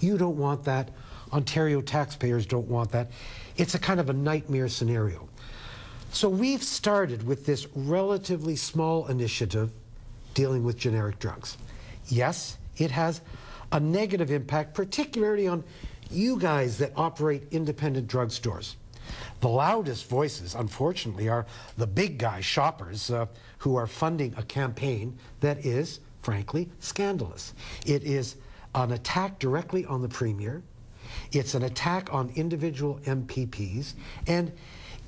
You don't want that. Ontario taxpayers don't want that. It's a kind of a nightmare scenario. So we've started with this relatively small initiative dealing with generic drugs. Yes, it has a negative impact, particularly on you guys that operate independent drugstores. The loudest voices, unfortunately, are the big guy shoppers who are funding a campaign that is, frankly, scandalous. It is an attack directly on the Premier. It's an attack on individual MPPs. And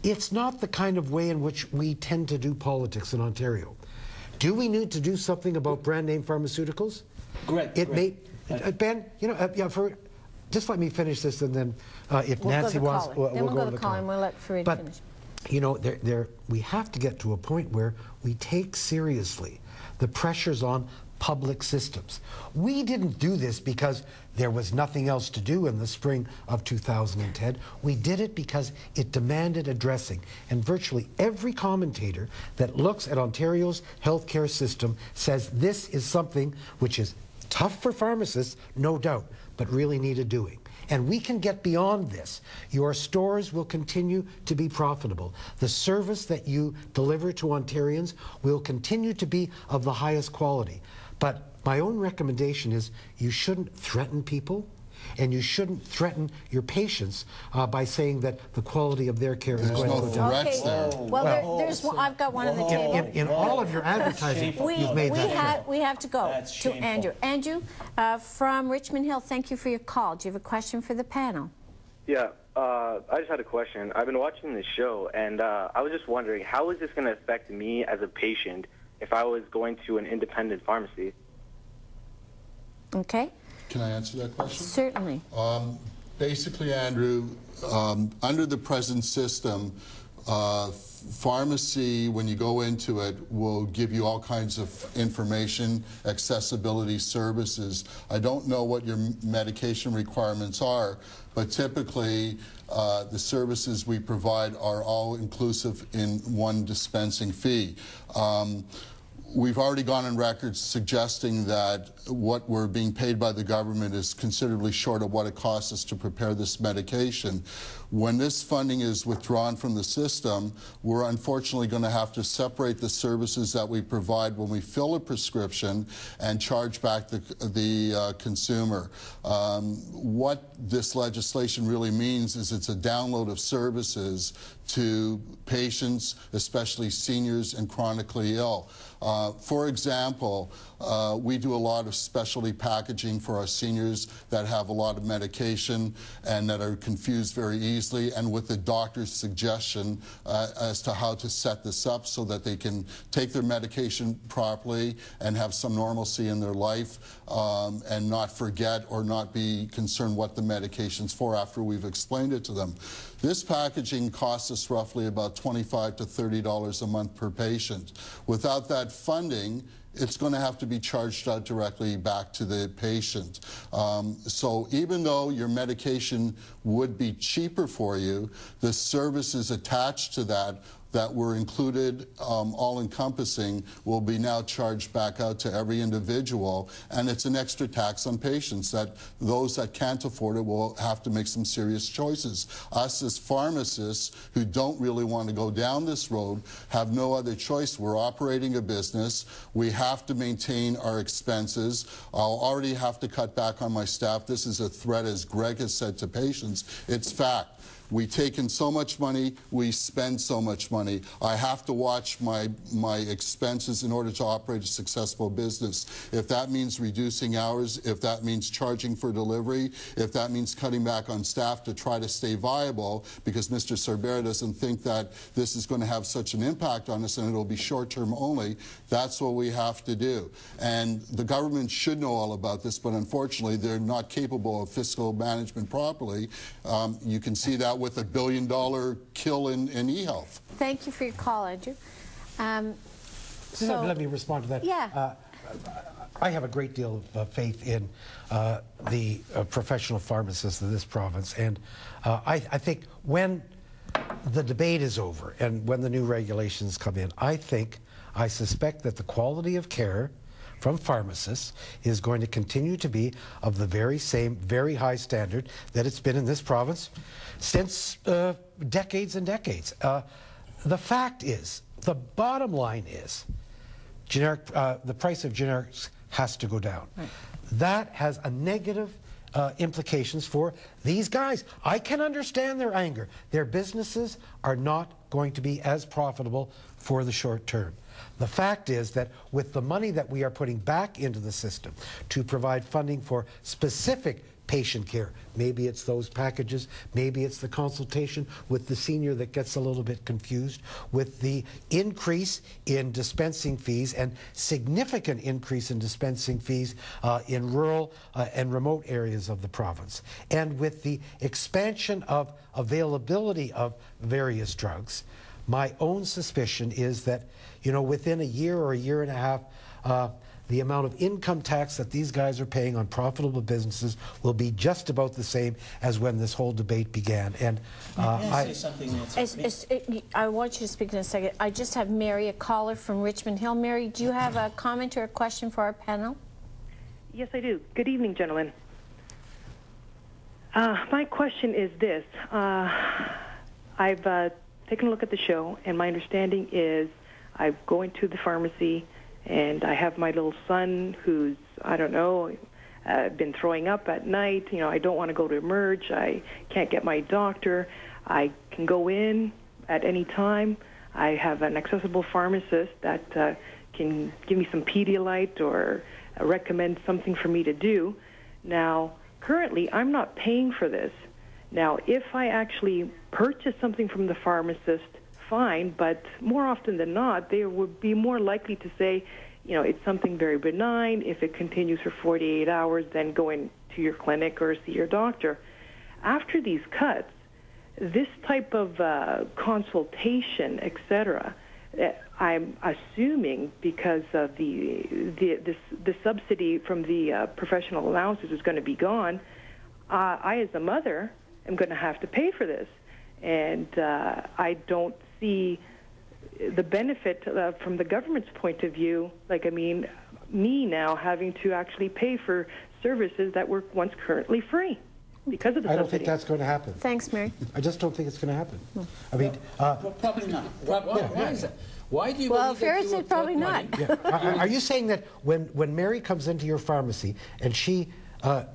it's not the kind of way in which we tend to do politics in Ontario. Do we need to do something about brand name pharmaceuticals? Correct. Ben, you know, just let me finish this, and then if Nancy wants, we'll go to the call. We'll let Farid finish. You know, we have to get to a point where we take seriously the pressures on public systems. We didn't do this because there was nothing else to do in the spring of 2010. We did it because it demanded addressing. And virtually every commentator that looks at Ontario's healthcare system says this is something which is tough for pharmacists, no doubt, but really needed doing. And we can get beyond this. Your stores will continue to be profitable. The service that you deliver to Ontarians will continue to be of the highest quality. But my own recommendation is you shouldn't threaten people, and you shouldn't threaten your patients by saying that the quality of their care is going to go down. Okay. Well, there's one, I've got one on the table. In all of your advertising, you've made that. We have to go That's to shameful. Andrew. Andrew, from Richmond Hill, thank you for your call. Do you have a question for the panel? Yeah, I just had a question. I've been watching this show, and I was just wondering, how is this going to affect me as a patient if I was going to an independent pharmacy? Okay. Can I answer that question? Certainly. Basically, Andrew, under the present system, pharmacy, when you go into it, will give you all kinds of information, accessibility services. I don't know what your medication requirements are, but typically the services we provide are all inclusive in one dispensing fee. We've already gone on record suggesting that what we're being paid by the government is considerably short of what it costs us to prepare this medication. When this funding is withdrawn from the system, we're unfortunately going to have to separate the services that we provide when we fill a prescription and charge back the consumer. What this legislation really means is it's a download of services to patients, especially seniors and chronically ill. For example, we do a lot of specialty packaging for our seniors that have a lot of medication and that are confused very easily, and with the doctor's suggestion as to how to set this up so that they can take their medication properly and have some normalcy in their life and not forget or not be concerned what the medication's for after we've explained it to them. This packaging costs us roughly about $25 to $30 a month per patient. Without that funding, it's going to have to be charged out directly back to the patient. So even though your medication would be cheaper for you, the services attached to that were included, all-encompassing, will be now charged back out to every individual, and it's an extra tax on patients that those that can't afford it will have to make some serious choices. Us as pharmacists who don't really want to go down this road have no other choice. We're operating a business. We have to maintain our expenses. I'll already have to cut back on my staff. This is a threat, as Greg has said, to patients. It's fact. We take in so much money, we spend so much money. I have to watch my expenses in order to operate a successful business. If that means reducing hours, if that means charging for delivery, if that means cutting back on staff to try to stay viable, because Mr. Sorbara doesn't think that this is going to have such an impact on us and it'll be short-term only, that's what we have to do. And the government should know all about this, but unfortunately they're not capable of fiscal management properly. You can see that with a $1 billion kill in e-health. Thank you for your call, Andrew. Let me respond to that. Yeah. I have a great deal of faith in the professional pharmacists of this province, and I think when the debate is over and when the new regulations come in, I suspect that the quality of care from pharmacists is going to continue to be of the very same, very high standard that it's been in this province since decades and decades. The fact is, the bottom line is, the price of generics has to go down. Right. That has a negative implications for these guys. I can understand their anger. Their businesses are not going to be as profitable for the short term. The fact is that with the money that we are putting back into the system to provide funding for specific patient care, maybe it's those packages, maybe it's the consultation with the senior that gets a little bit confused, with the increase in dispensing fees and significant increase in dispensing fees in rural and remote areas of the province, and with the expansion of availability of various drugs, my own suspicion is that, you know, within a year or a year and a half, the amount of income tax that these guys are paying on profitable businesses will be just about the same as when this whole debate began. And I say something, I want you to speak in a second. I just have Mary, a caller from Richmond Hill. Mary, do you have a comment or a question for our panel? Yes, I do. Good evening, gentlemen. My question is this. I've taken a look at the show, and my understanding is I go into the pharmacy, and I have my little son who's, I don't know, been throwing up at night. You know, I don't want to go to emerge. I can't get my doctor. I can go in at any time. I have an accessible pharmacist that can give me some Pedialyte or recommend something for me to do. Now, currently, I'm not paying for this. Now, if I actually purchase something from the pharmacist, fine, but more often than not, they would be more likely to say, you know, it's something very benign. If it continues for 48 hours, then go into your clinic or see your doctor. After these cuts, this type of consultation, etc., I'm assuming because of the subsidy from the professional allowances is going to be gone, I, as a mother, am going to have to pay for this. And I don't see the benefit from the government's point of view. Like, I mean, me now having to actually pay for services that were once currently free because of the subsidy. I don't think that's going to happen. Thanks, Mary. I just don't think it's going to happen. No. I mean, well, probably not. Why is that? Why do you well, believe that Farid said probably not. Yeah. Are you saying that when Mary comes into your pharmacy and she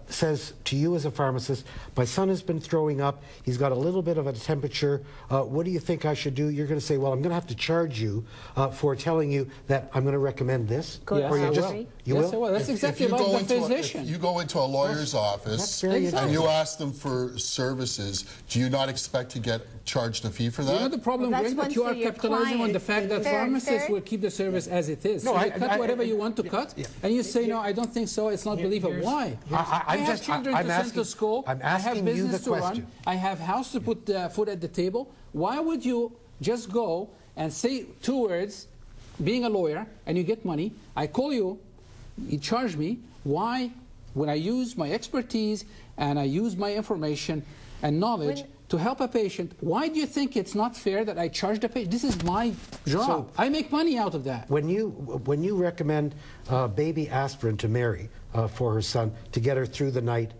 says to you as a pharmacist, my son has been throwing up, he's got a little bit of a temperature, what do you think I should do? You're going to say, well, I'm going to have to charge you for telling you that I'm going to recommend this? Yes, or you I just, will. You yes, will? Well, that's exactly like the physician. If you go into a lawyer's office and you ask them for services, do you not expect to get charged a fee for that? You know the problem, well, Greg, that you are capitalizing on the fact that pharmacists will keep the service as it is. No, so you cut whatever you want to cut, and you say, no, I don't think so, it's not believable. Why? I have children to send to school, I have business to run, I have house to put food at the table. Why would you just go and say 2 words, being a lawyer, and you get money, I call you, you charge me, why, when I use my expertise and I use my information and knowledge to help a patient, why do you think it's not fair that I charge the patient? This is my job. So, I make money out of that. When you recommend baby aspirin to Mary for her son to get her through the night,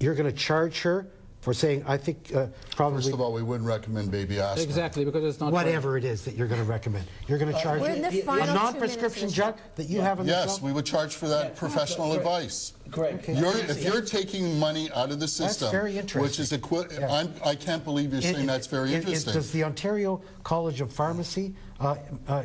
you're going to charge her for saying, I think probably... First of all, we wouldn't recommend baby aspirin. Exactly, because it's not... Whatever it is that you're going to recommend. You're going to charge a non-prescription drug that you have in the shop? Yes, we would charge for that professional advice. Greg, if you're taking money out of the system, that's very interesting. Which is I can't believe you're saying that's very interesting. Does the Ontario College of Pharmacy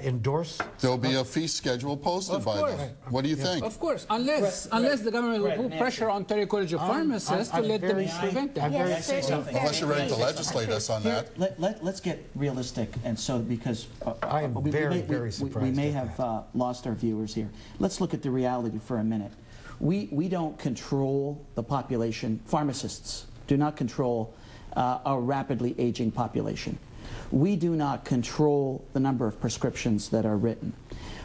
endorse? There'll be a fee schedule posted by them. What do you think? Of course, unless the government will put pressure on Ontario College of Pharmacists to let them prevent that. Unless you're ready to legislate us on that. Let's get realistic, and so because I am very surprised. We may have lost our viewers here. Let's look at the reality for a minute. We don't control the population. Pharmacists do not control our rapidly aging population. We do not control the number of prescriptions that are written.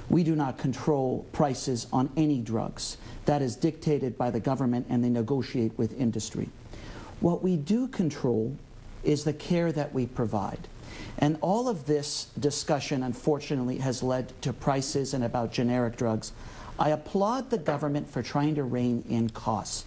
We do not control prices on any drugs. That is dictated by the government, and they negotiate with industry. What we do control is the care that we provide. And all of this discussion, unfortunately, has led to prices and about generic drugs. I applaud the government for trying to rein in costs.